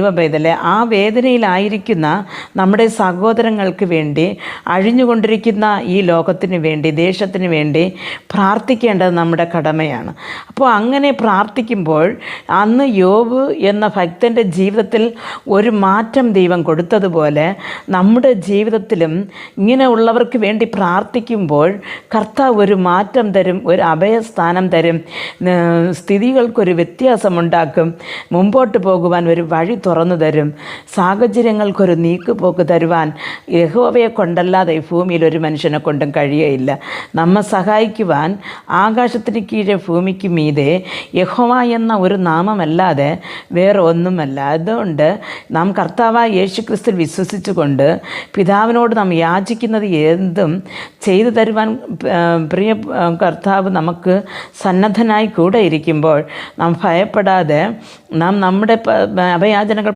ദൈവപൈതലെ, ആ വേദനയിലായിരിക്കുന്ന നമ്മുടെ സഹോദരങ്ങൾക്ക് വേണ്ടി, അഴിഞ്ഞുകൊണ്ടിരിക്കുന്ന ഈ ലോകത്തിന് വേണ്ടി, ദേശത്തിന് വേണ്ടി പ്രാർത്ഥിക്കേണ്ടത് നമ്മുടെ കടമയാണ്. അപ്പോൾ അങ്ങനെ പ്രാർത്ഥിക്കുമ്പോൾ അന്ന് യോബ് എന്ന ഭക്തൻ്റെ ജീവിതത്തിൽ ഒരു മാറ്റം ദൈവം കൊടുത്തതുപോലെ നമ്മുടെ ജീവിതത്തിലും ഇങ്ങനെ ഉള്ളവർക്ക് വേണ്ടി പ്രാർത്ഥിക്കുമ്പോൾ കർത്താവ് ഒരു മാറ്റം തരും, ഒരു അഭയസ്ഥാനം തരും, സ്ഥിതികൾക്കൊരു വ്യത്യാസമുണ്ടാക്കും, മുമ്പോട്ട് പോകുവാൻ ഒരു വഴി തുറന്നു തരും, സാഹചര്യങ്ങൾക്കൊരു നീക്കുപോക്ക് തരുവാൻ യഹോവയെ കൊണ്ടല്ലാതെ ഈ ഭൂമിയിൽ ഒരു മനുഷ്യനെ കൊണ്ടും കഴിയുകയില്ല. നമ്മെ സഹായിക്കുവാൻ ആകാശത്തിന് കീഴെ ഭൂമിക്ക് മീതെ യഹോവ എന്ന ഒരു നാമമല്ലാതെ വേറെ ഒന്നുമല്ല. അതുകൊണ്ട് നാം കർത്താവായ യേശുക്രിസ്തുവിൽ വിശ്വസിച്ചുകൊണ്ട് പിതാവിനോട് നാം യാചിക്കുന്നത് എന്തും ചെയ്തു തരുവാൻ പ്രിയ കർത്താവ് നമുക്ക് സന്നദ്ധനായി കൂടെ ഇരിക്കുമ്പോൾ നാം ഭയപ്പെടാതെ നാം നമ്മുടെ അഭയാചന